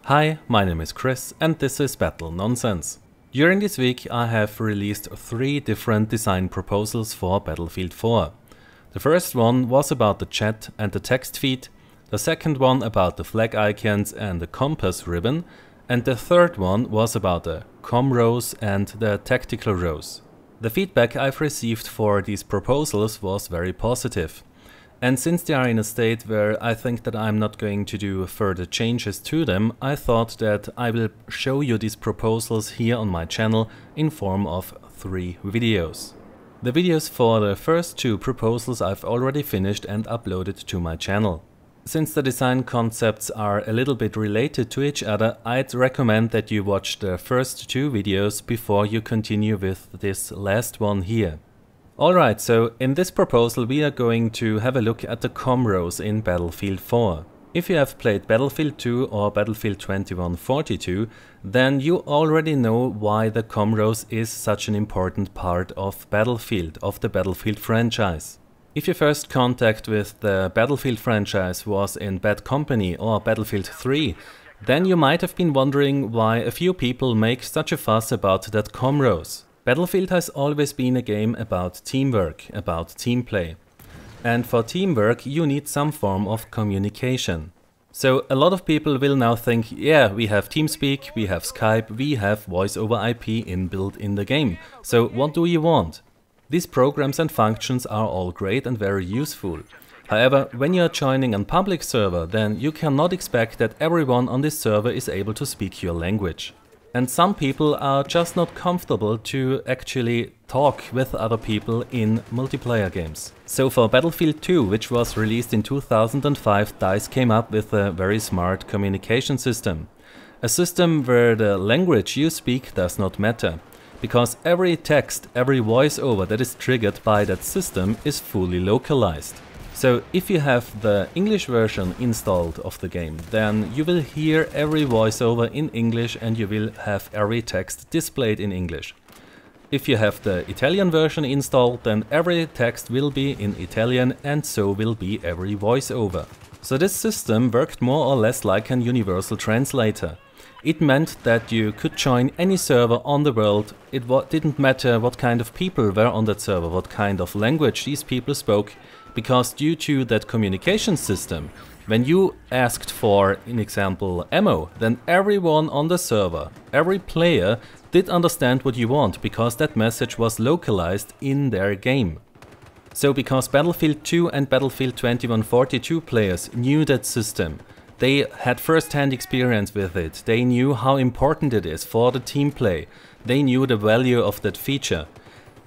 Hi, my name is Chris and this is Battle Nonsense. During this week I have released 3 different design proposals for Battlefield 4. The first one was about the chat and the text feed, the second one about the flag icons and the compass ribbon, and the third one was about the ComRose and the tactical rose. The feedback I've received for these proposals was very positive. And since they are in a state where I think that I'm not going to do further changes to them, I thought that I will show you these proposals here on my channel in form of 3 videos. The videos for the first 2 proposals I've already finished and uploaded to my channel. Since the design concepts are a little bit related to each other, I'd recommend that you watch the first 2 videos before you continue with this last one here. Alright, so in this proposal we are going to have a look at the ComRose in Battlefield 4. If you have played Battlefield 2 or Battlefield 2142, then you already know why the ComRose is such an important part of Battlefield, of the Battlefield franchise. If your first contact with the Battlefield franchise was in Bad Company or Battlefield 3, then you might have been wondering why a few people make such a fuss about that ComRose. Battlefield has always been a game about teamwork, about team play. And for teamwork you need some form of communication. So a lot of people will now think, yeah, we have TeamSpeak, we have Skype, we have voice over IP inbuilt in the game. So what do you want? These programs and functions are all great and very useful. However, when you are joining a public server, then you cannot expect that everyone on this server is able to speak your language. And some people are just not comfortable to actually talk with other people in multiplayer games. So for Battlefield 2, which was released in 2005, DICE came up with a very smart communication system. A system where the language you speak does not matter, because every text, every voiceover that is triggered by that system is fully localized. So if you have the English version installed of the game, then you will hear every voiceover in English and you will have every text displayed in English. If you have the Italian version installed, then every text will be in Italian and so will be every voiceover. So this system worked more or less like an universal translator. It meant that you could join any server on the world. It didn't matter what kind of people were on that server, what kind of language these people spoke. Because due to that communication system, when you asked for, in example, ammo, then everyone on the server, every player did understand what you want, because that message was localized in their game. So because Battlefield 2 and Battlefield 2142 players knew that system, they had first-hand experience with it, they knew how important it is for the team play, they knew the value of that feature.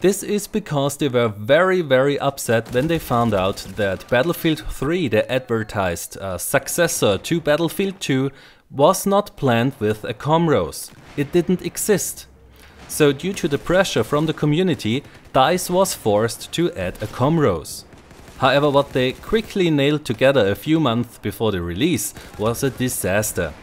This is because they were very upset when they found out that Battlefield 3, the advertised successor to Battlefield 2, was not planned with a ComRose. It didn't exist. So due to the pressure from the community, DICE was forced to add a ComRose. However, what they quickly nailed together a few months before the release was a disaster.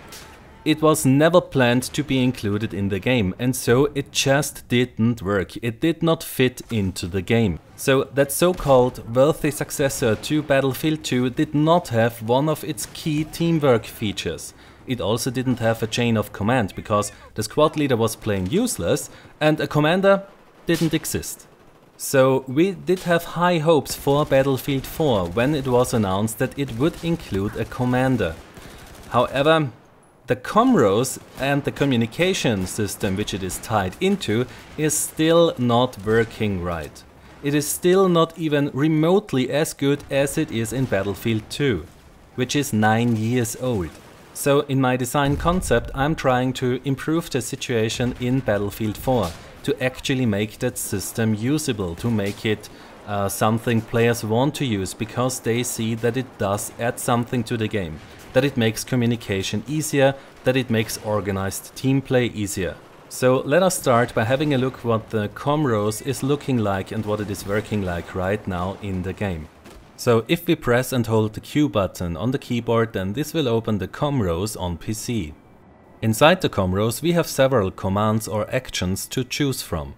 It was never planned to be included in the game, and so it just didn't work. It did not fit into the game. So that so-called worthy successor to Battlefield 2 did not have one of its key teamwork features. It also didn't have a chain of command, because the squad leader was plain useless and a commander didn't exist. So we did have high hopes for Battlefield 4 when it was announced that it would include a commander. However, the ComRose and the communication system which it is tied into is still not working right. It is still not even remotely as good as it is in Battlefield 2, which is 9 years old. So in my design concept I'm trying to improve the situation in Battlefield 4, to actually make that system usable, to make it something players want to use, because they see that it does add something to the game. That it makes communication easier, that it makes organized team play easier. So let us start by having a look what the ComRose is looking like and what it is working like right now in the game. So if we press and hold the Q button on the keyboard, then this will open the ComRose on PC. Inside the ComRose we have several commands or actions to choose from.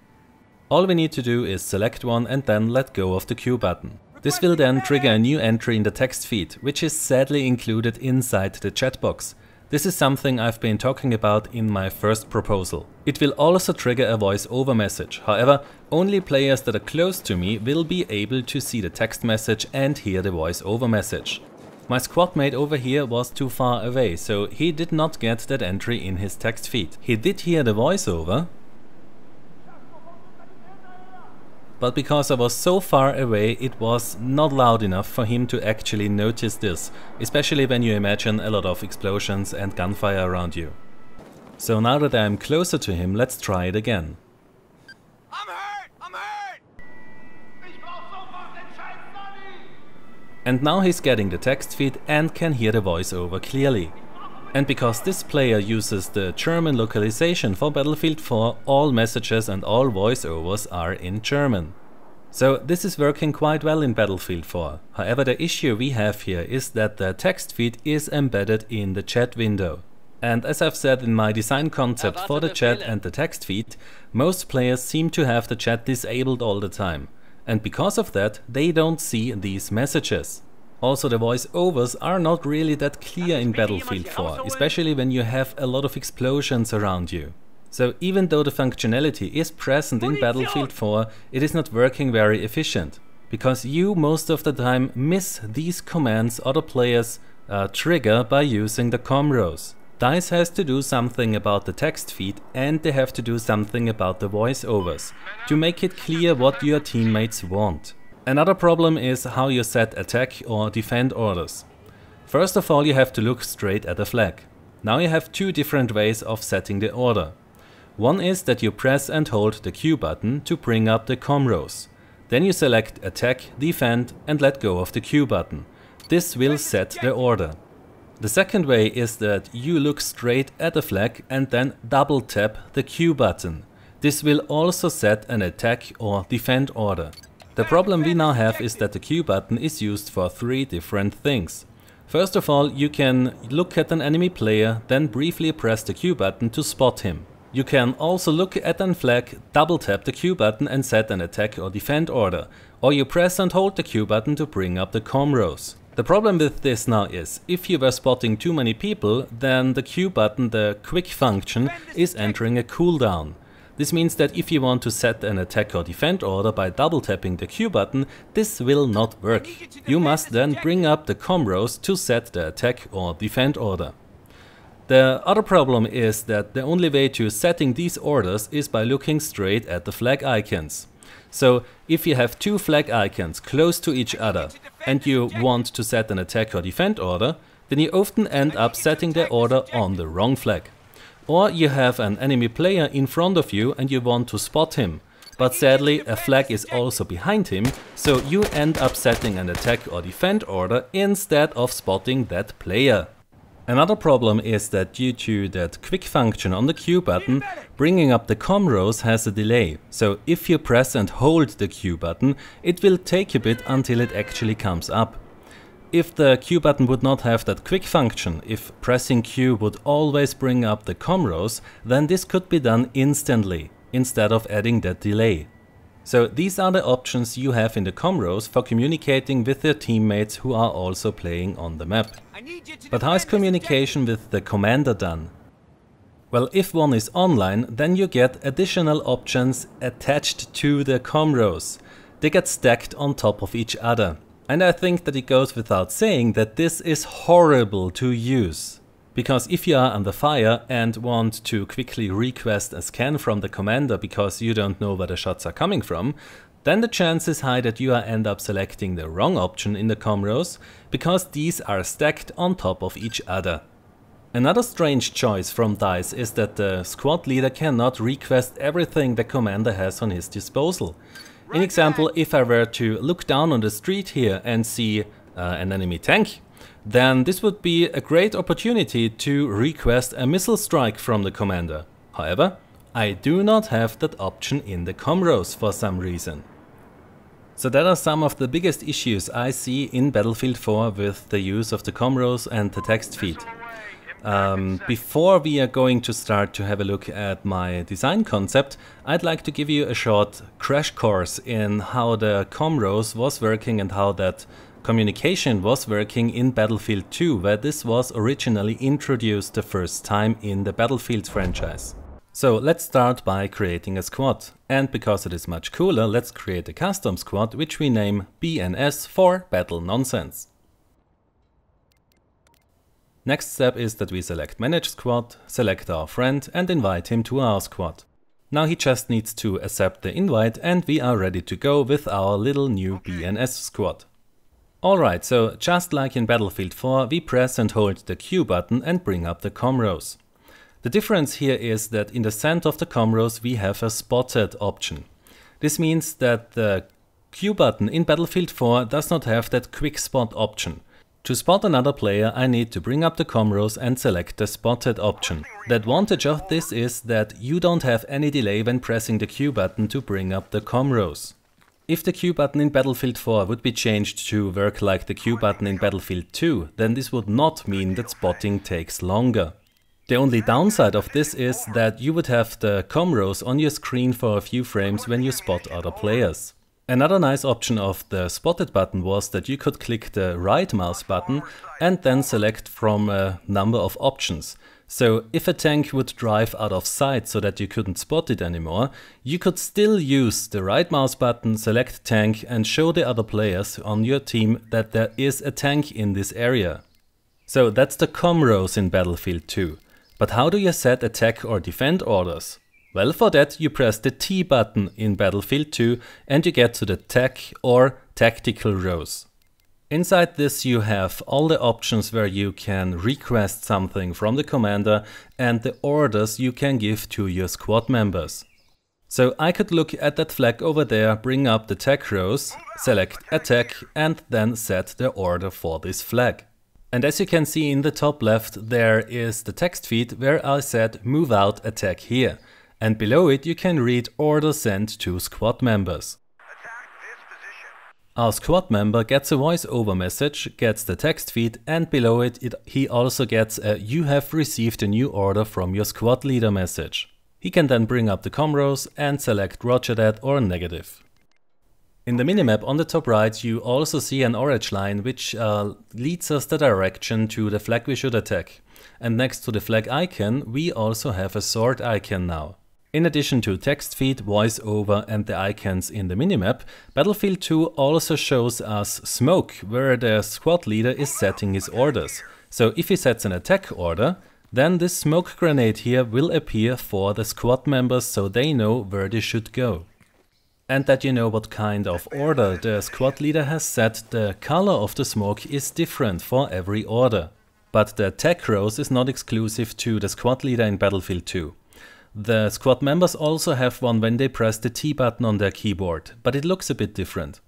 All we need to do is select one and then let go of the Q button. This will then trigger a new entry in the text feed, which is sadly included inside the chat box. This is something I've been talking about in my first proposal. It will also trigger a voice-over message. However, only players that are close to me will be able to see the text message and hear the voice-over message. My squad mate over here was too far away, so he did not get that entry in his text feed. He did hear the voiceover, but because I was so far away, it was not loud enough for him to actually notice this, especially when you imagine a lot of explosions and gunfire around you. So now that I'm closer to him, let's try it again. I'm hurt! I'm hurt! And now he's getting the text feed and can hear the voiceover clearly. And because this player uses the German localization for Battlefield 4, all messages and all voiceovers are in German. So this is working quite well in Battlefield 4. However, the issue we have here is that the text feed is embedded in the chat window. And as I've said in my design concept for the chat and the text feed, most players seem to have the chat disabled all the time. And because of that, they don't see these messages. Also, the voiceovers are not really that clear in Battlefield 4, especially when you have a lot of explosions around you. So even though the functionality is present in Battlefield 4, it is not working very efficient. Because you most of the time miss these commands other players trigger by using the ComRose. DICE has to do something about the text feed and they have to do something about the voiceovers to make it clear what your teammates want. Another problem is how you set attack or defend orders. First of all, you have to look straight at the flag. Now you have two different ways of setting the order. One is that you press and hold the Q button to bring up the ComRose. Then you select attack, defend and let go of the Q button. This will set the order. The second way is that you look straight at the flag and then double tap the Q button. This will also set an attack or defend order. The problem we now have is that the Q button is used for three different things. First of all, you can look at an enemy player, then briefly press the Q button to spot him. You can also look at an flag, double tap the Q button and set an attack or defend order. Or you press and hold the Q button to bring up the ComRose. The problem with this now is, if you were spotting too many people, then the Q button, the quick function, is entering a cooldown. This means that if you want to set an attack or defend order by double tapping the Q button, this will not work. You must then bring up the ComRose to set the attack or defend order. The other problem is that the only way to setting these orders is by looking straight at the flag icons. So if you have two flag icons close to each other and you want to set an attack or defend order, then you often end up setting the order on the wrong flag. Or you have an enemy player in front of you and you want to spot him, but sadly a flag is also behind him, so you end up setting an attack or defend order instead of spotting that player. Another problem is that due to that quick function on the Q button, bringing up the ComRose has a delay. So if you press and hold the Q button, it will take a bit until it actually comes up. If the Q button would not have that quick function, if pressing Q would always bring up the ComRose, then this could be done instantly, instead of adding that delay. So these are the options you have in the ComRose for communicating with your teammates who are also playing on the map. But how is communication with the commander done? Well, if one is online, then you get additional options attached to the ComRose. They get stacked on top of each other. And I think that it goes without saying that this is horrible to use. Because if you are under fire and want to quickly request a scan from the commander because you don't know where the shots are coming from, then the chance is high that you end up selecting the wrong option in the ComRose, because these are stacked on top of each other. Another strange choice from DICE is that the squad leader cannot request everything the commander has on his disposal. In example, if I were to look down on the street here and see an enemy tank, then this would be a great opportunity to request a missile strike from the commander. However, I do not have that option in the ComRose for some reason. So that are some of the biggest issues I see in Battlefield 4 with the use of the ComRose and the text feed. Before we are going to start to have a look at my design concept, I'd like to give you a short crash course in how the ComRose was working and how that Communication was working in Battlefield 2, where this was originally introduced the first time in the Battlefield franchise. So let's start by creating a squad, and because it is much cooler, let's create a custom squad which we name BNS for Battle Nonsense. Next step is that we select Manage Squad, select our friend and invite him to our squad. Now he just needs to accept the invite and we are ready to go with our little new BNS squad. Alright, so just like in Battlefield 4, we press and hold the Q button and bring up the ComRose. The difference here is that in the center of the ComRose we have a spotted option. This means that the Q button in Battlefield 4 does not have that quick spot option. To spot another player, I need to bring up the ComRose and select the spotted option. The advantage of this is that you don't have any delay when pressing the Q button to bring up the ComRose. If the Q button in Battlefield 4 would be changed to work like the Q button in Battlefield 2, then this would not mean that spotting takes longer. The only downside of this is that you would have the ComRose on your screen for a few frames when you spot other players. Another nice option of the spotted button was that you could click the right mouse button and then select from a number of options. So if a tank would drive out of sight so that you couldn't spot it anymore, you could still use the right mouse button, select tank and show the other players on your team that there is a tank in this area. So that's the ComRose in Battlefield 2. But how do you set attack or defend orders? Well, for that you press the T button in Battlefield 2 and you get to the Tech or Tactical rows. Inside this you have all the options where you can request something from the commander and the orders you can give to your squad members. So I could look at that flag over there, bring up the Tech rows, select Attack and then set the order for this flag. And as you can see in the top left there is the text feed where I said move out attack here. And below it you can read order sent to squad members. Our squad member gets a voice-over message, gets the text feed and below it he also gets a "You have received a new order from your squad leader" message. He can then bring up the ComRose and select Roger that or negative. In the minimap on the top right you also see an orange line which leads us the direction to the flag we should attack. And next to the flag icon we also have a sword icon now. In addition to text feed, voiceover and the icons in the minimap, Battlefield 2 also shows us smoke where the squad leader is setting his orders. So if he sets an attack order, then this smoke grenade here will appear for the squad members so they know where they should go. And that you know what kind of order the squad leader has set, the color of the smoke is different for every order. But the attack rose is not exclusive to the squad leader in Battlefield 2. The squad members also have one when they press the T button on their keyboard, but it looks a bit different.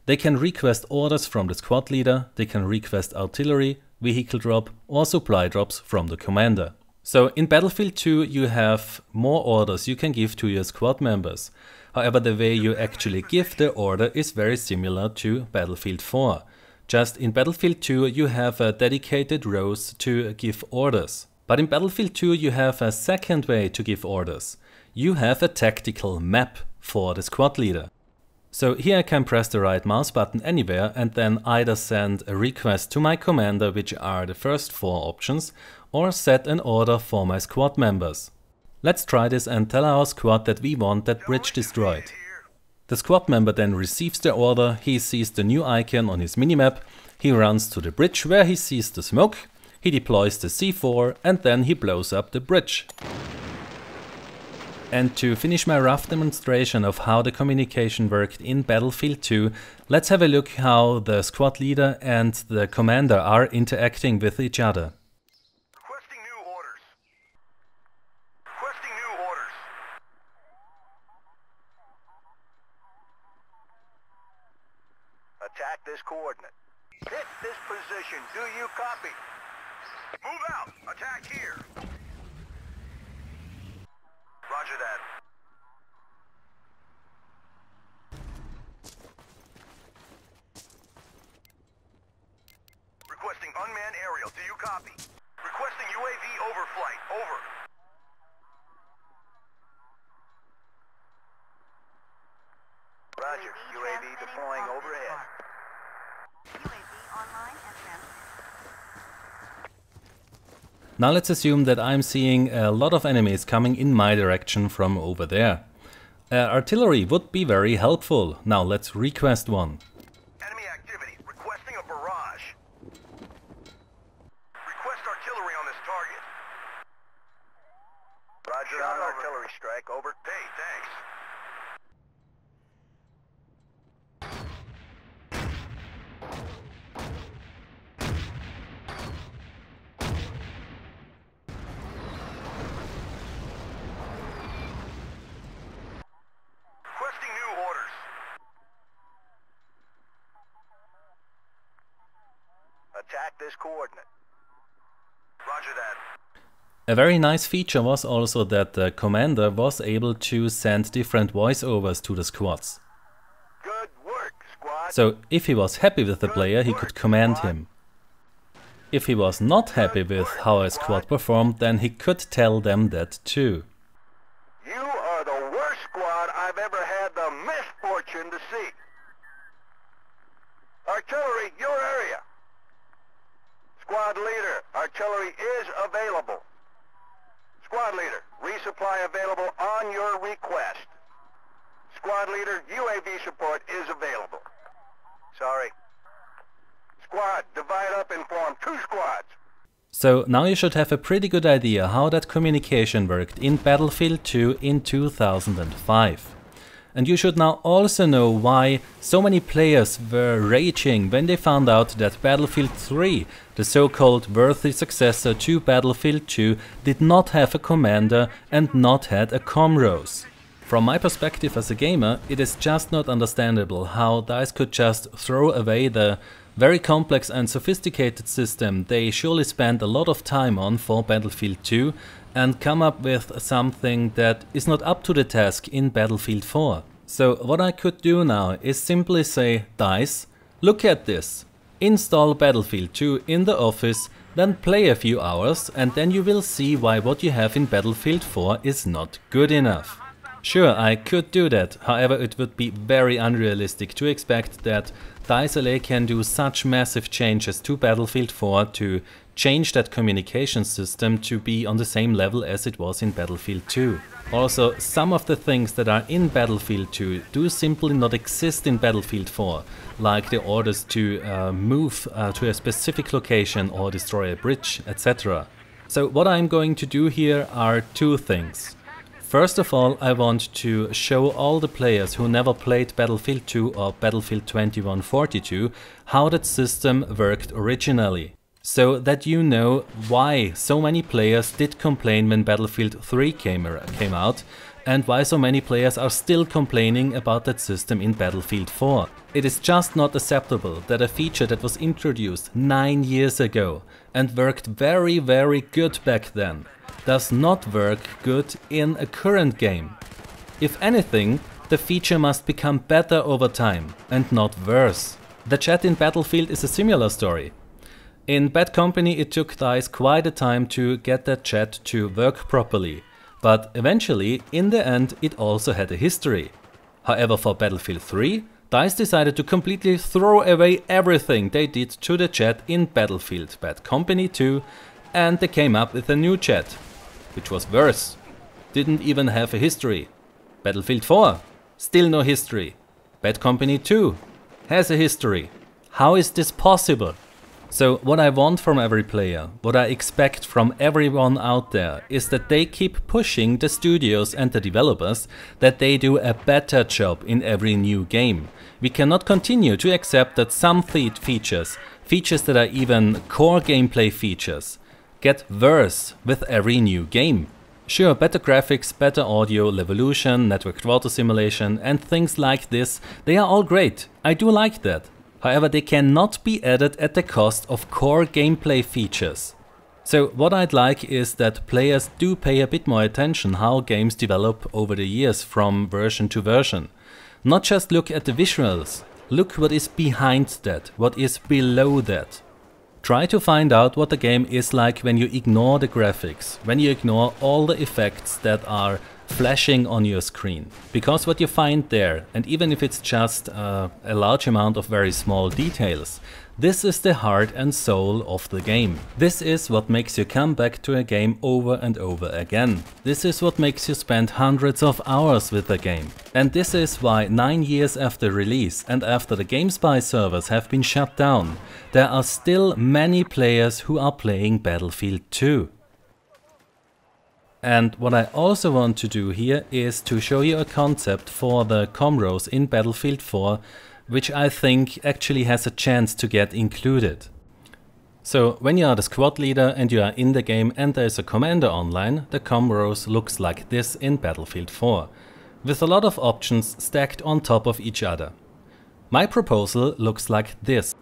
They can request orders from the squad leader, they can request artillery, vehicle drop or supply drops from the commander. So in Battlefield 2 you have more orders you can give to your squad members. However, the way you actually give the order is very similar to Battlefield 4. Just in Battlefield 2 you have a dedicated rows to give orders. But in Battlefield 2 you have a second way to give orders. You have a tactical map for the squad leader. So here I can press the right mouse button anywhere and then either send a request to my commander, which are the first 4 options, or set an order for my squad members. Let's try this and tell our squad that we want that bridge destroyed. The squad member then receives the order, he sees the new icon on his minimap, he runs to the bridge where he sees the smoke. He deploys the C4 and then he blows up the bridge. And to finish my rough demonstration of how the communication worked in Battlefield 2, let's have a look how the squad leader and the commander are interacting with each other. Requesting new orders. Requesting new orders. Attack this coordinate. Hit this position. Do you copy? Move out! Attack here! Roger that. Requesting unmanned aerial. Do you copy? Requesting UAV overflight. Over. Roger. UAV deploying overhead. Now let's assume that I'm seeing a lot of enemies coming in my direction from over there. Artillery would be very helpful. Now let's request one. Enemy activity. Requesting a barrage. Request artillery on this target. Roger on artillery strike. Over. Hey, thanks. Requesting new orders. Attack this coordinate. Roger that. A very nice feature was also that the commander was able to send different voiceovers to the squads. Good work, squad. So if he was happy with the player, he could command him. If he was not happy with how a squad performed, then he could tell them that too. You are the worst squad I've ever had the misfortune to see. Artillery, your area. Squad leader, artillery is available. Squad leader, resupply available on your request. Squad leader, UAV support is available. Sorry. Squad, divide up and form 2 squads. So now you should have a pretty good idea how that communication worked in Battlefield 2 in 2005. And you should now also know why so many players were raging when they found out that Battlefield 3, the so-called worthy successor to Battlefield 2, did not have a commander and not had a ComRose. From my perspective as a gamer, it is just not understandable how DICE could just throw away the very complex and sophisticated system they surely spent a lot of time on for Battlefield 2 and come up with something that is not up to the task in Battlefield 4. So what I could do now is simply say, DICE, look at this. Install Battlefield 2 in the office, then play a few hours, and then you will see why what you have in Battlefield 4 is not good enough. Sure, I could do that, however it would be very unrealistic to expect that DICE LA can do such massive changes to Battlefield 4 to change that communication system to be on the same level as it was in Battlefield 2. Also, some of the things that are in Battlefield 2 do simply not exist in Battlefield 4, like the orders to move to a specific location or destroy a bridge, etc. So what I'm going to do here are 2 things. First of all, I want to show all the players who never played Battlefield 2 or Battlefield 2142 how that system worked originally, so that you know why so many players did complain when Battlefield 3 came out, and why so many players are still complaining about that system in Battlefield 4. It is just not acceptable that a feature that was introduced 9 years ago and worked very good back then does not work good in a current game. If anything, the feature must become better over time and not worse. The chat in Battlefield is a similar story. In Bad Company it took DICE quite a time to get that chat to work properly, but eventually, in the end, it also had a history. However, for Battlefield 3, DICE decided to completely throw away everything they did to the chat in Battlefield Bad Company 2, and they came up with a new chat, which was worse. Didn't even have a history. Battlefield 4, still no history. Bad Company 2 has a history. How is this possible? So what I want from every player, what I expect from everyone out there, is that they keep pushing the studios and the developers, that they do a better job in every new game. We cannot continue to accept that some features that are even core gameplay features, get worse with every new game. Sure, better graphics, better audio, Levolution, networked water simulation and things like this, they are all great. I do like that. However, they cannot be added at the cost of core gameplay features. So what I'd like is that players do pay a bit more attention how games develop over the years from version to version. Not just look at the visuals, look what is behind that, what is below that. Try to find out what the game is like when you ignore the graphics, when you ignore all the effects that are flashing on your screen. Because what you find there, and even if it's just a large amount of very small details, This is the heart and soul of the game. This is what makes you come back to a game over and over again. This is what makes you spend hundreds of hours with the game. And this is why 9 years after release and after the GameSpy servers have been shut down, there are still many players who are playing Battlefield 2. And what I also want to do here is to show you a concept for the ComRose in Battlefield 4, which I think actually has a chance to get included. So when you are the squad leader and you are in the game and there is a commander online, the ComRose looks like this in Battlefield 4, with a lot of options stacked on top of each other. My proposal looks like this.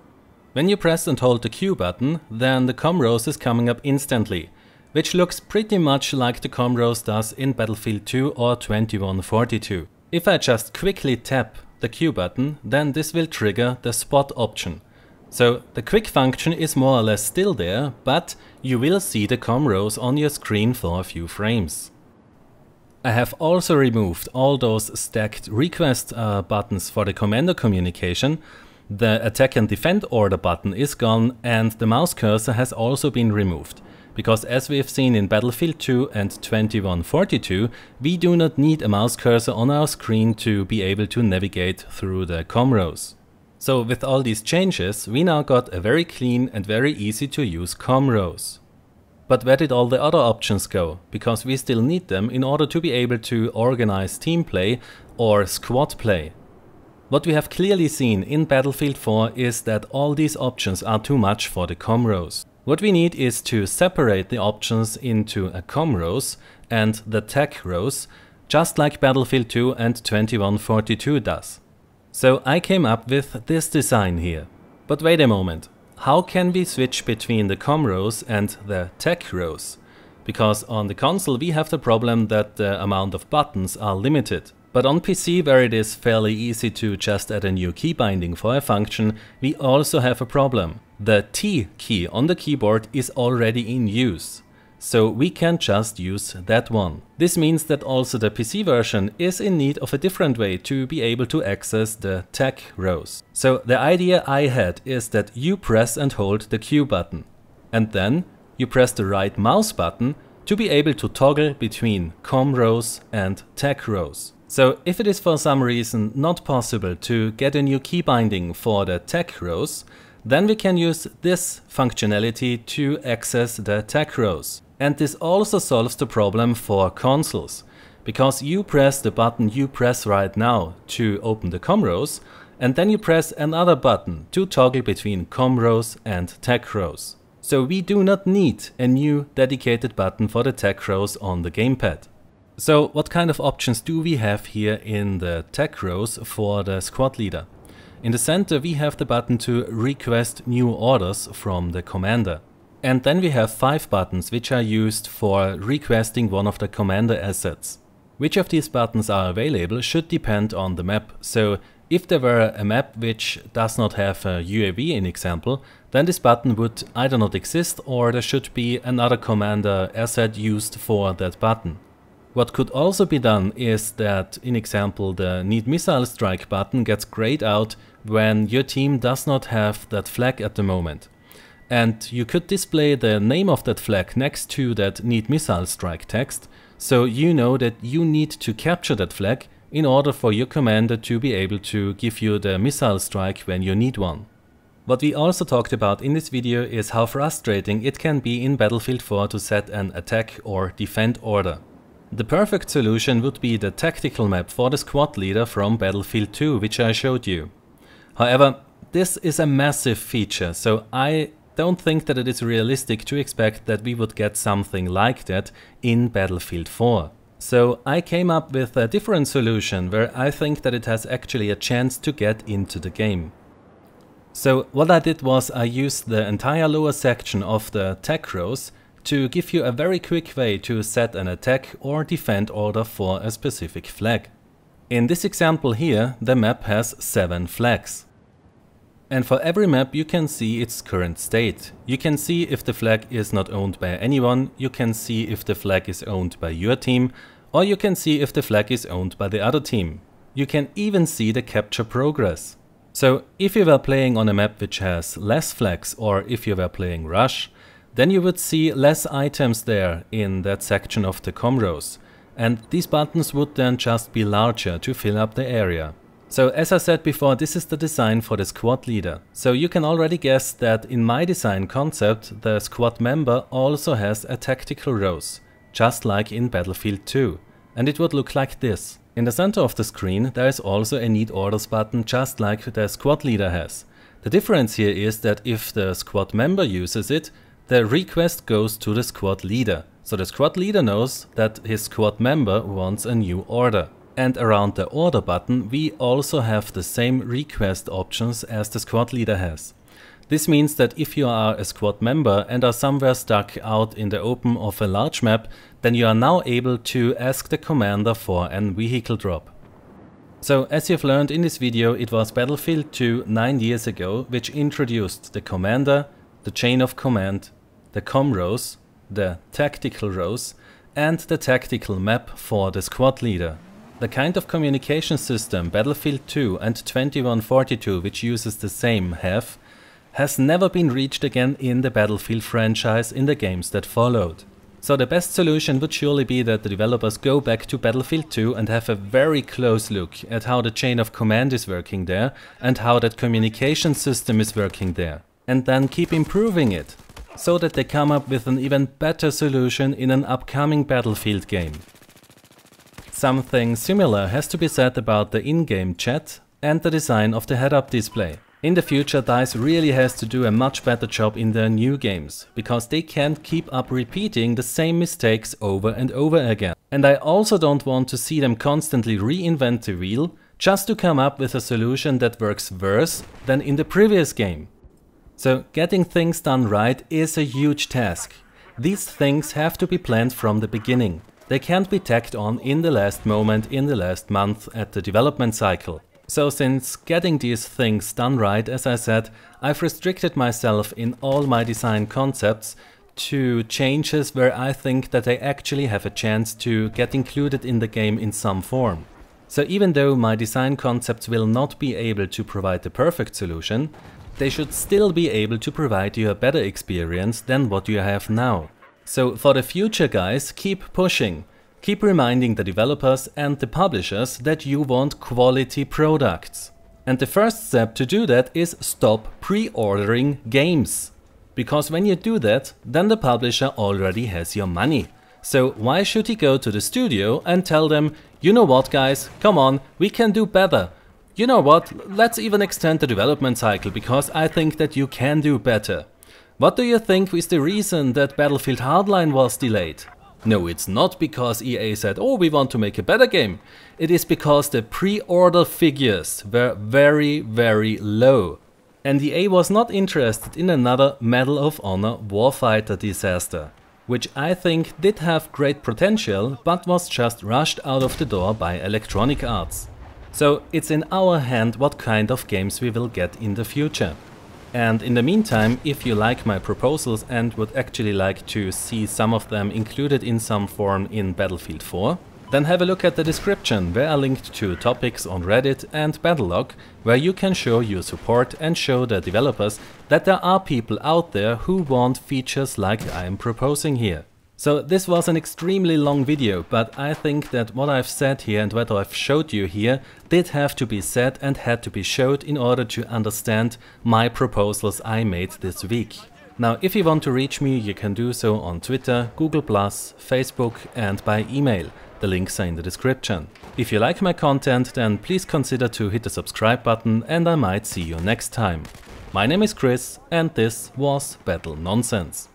When you press and hold the Q button, then the ComRose is coming up instantly, which looks pretty much like the ComRose does in Battlefield 2 or 2142. If I just quickly tap the Q button, then this will trigger the spot option. So the quick function is more or less still there, but you will see the ComRose on your screen for a few frames. I have also removed all those stacked request buttons for the commander communication. The attack and defend order button is gone and the mouse cursor has also been removed. Because as we have seen in Battlefield 2 and 2142, we do not need a mouse cursor on our screen to be able to navigate through the ComRose. So with all these changes, we now got a very clean and very easy to use ComRose. But where did all the other options go? Because we still need them in order to be able to organize team play or squad play. What we have clearly seen in Battlefield 4 is that all these options are too much for the ComRose. What we need is to separate the options into a ComRose and the tech rose, just like Battlefield 2 and 2142 does. So I came up with this design here. But wait a moment, how can we switch between the ComRose and the tech rose? Because on the console we have the problem that the amount of buttons are limited. But on PC, where it is fairly easy to just add a new key binding for a function, we also have a problem. The T key on the keyboard is already in use, so we can just use that one. This means that also the PC version is in need of a different way to be able to access the tech rose. So the idea I had is that you press and hold the Q button, and then you press the right mouse button to be able to toggle between ComRose and tech rose. So if it is for some reason not possible to get a new key binding for the tech rose, then we can use this functionality to access the tech rose. And this also solves the problem for consoles, because you press the button you press right now to open the ComRose, and then you press another button to toggle between ComRose and tech rose. So we do not need a new dedicated button for the tech rose on the gamepad. So what kind of options do we have here in the tech rose for the squad leader? In the center we have the button to request new orders from the commander. And then we have 5 buttons which are used for requesting one of the commander assets. Which of these buttons are available should depend on the map. So if there were a map which does not have a UAV in example, then this button would either not exist or there should be another commander asset used for that button. What could also be done is that, in example, the Need Missile Strike button gets grayed out when your team does not have that flag at the moment. And you could display the name of that flag next to that Need Missile Strike text, so you know that you need to capture that flag in order for your commander to be able to give you the missile strike when you need one. What we also talked about in this video is how frustrating it can be in Battlefield 4 to set an attack or defend order. The perfect solution would be the tactical map for the squad leader from Battlefield 2, which I showed you. However, this is a massive feature, so I don't think that it is realistic to expect that we would get something like that in Battlefield 4. So I came up with a different solution where I think that it has actually a chance to get into the game. So what I did was I used the entire lower section of the tech rose to give you a very quick way to set an attack or defend order for a specific flag. In this example here, the map has 7 flags. And for every map you can see its current state. You can see if the flag is not owned by anyone, you can see if the flag is owned by your team, or you can see if the flag is owned by the other team. You can even see the capture progress. So if you were playing on a map which has less flags, or if you were playing Rush, then you would see less items there in that section of the ComRose. And these buttons would then just be larger to fill up the area. So as I said before, this is the design for the squad leader. So you can already guess that in my design concept, the squad member also has a tactical rose, just like in Battlefield 2. And it would look like this. In the center of the screen there is also a Need Orders button, just like the squad leader has. The difference here is that if the squad member uses it, the request goes to the squad leader. So the squad leader knows that his squad member wants a new order. And around the order button we also have the same request options as the squad leader has. This means that if you are a squad member and are somewhere stuck out in the open of a large map, then you are now able to ask the commander for a vehicle drop. So as you've learned in this video, it was Battlefield 2 9 years ago which introduced the commander, the chain of command, the ComRose, the tactical rose and the tactical map for the squad leader. The kind of communication system Battlefield 2 and 2142, which uses the same, has never been reached again in the Battlefield franchise in the games that followed. So the best solution would surely be that the developers go back to Battlefield 2 and have a very close look at how the chain of command is working there and how that communication system is working there. And then keep improving it, so that they come up with an even better solution in an upcoming Battlefield game. Something similar has to be said about the in-game chat and the design of the head-up display. In the future, DICE really has to do a much better job in their new games, because they can't keep up repeating the same mistakes over and over again. And I also don't want to see them constantly reinvent the wheel just to come up with a solution that works worse than in the previous game. So getting things done right is a huge task. These things have to be planned from the beginning. They can't be tacked on in the last moment, in the last month at the development cycle. So since getting these things done right, as I said, I've restricted myself in all my design concepts to changes where I think that they actually have a chance to get included in the game in some form. So even though my design concepts will not be able to provide the perfect solution, they should still be able to provide you a better experience than what you have now. So for the future, guys, keep pushing. Keep reminding the developers and the publishers that you want quality products. And the first step to do that is stop pre-ordering games. Because when you do that, then the publisher already has your money. So why should he go to the studio and tell them, you know what guys, come on, we can do better. You know what, let's even extend the development cycle because I think that you can do better. What do you think is the reason that Battlefield Hardline was delayed? No, it's not because EA said, oh, we want to make a better game. It is because the pre-order figures were very, very low. And EA was not interested in another Medal of Honor Warfighter disaster, which I think did have great potential, but was just rushed out of the door by Electronic Arts. So it's in our hand what kind of games we will get in the future. And in the meantime, if you like my proposals and would actually like to see some of them included in some form in Battlefield 4, then have a look at the description where I linked to topics on Reddit and Battlelog where you can show your support and show the developers that there are people out there who want features like I am proposing here. So this was an extremely long video, but I think that what I've said here and what I've showed you here did have to be said and had to be showed in order to understand my proposals I made this week. Now if you want to reach me, you can do so on Twitter, Google+, Facebook and by email. The links are in the description. If you like my content, then please consider to hit the subscribe button and I might see you next time. My name is Chris and this was Battle Nonsense.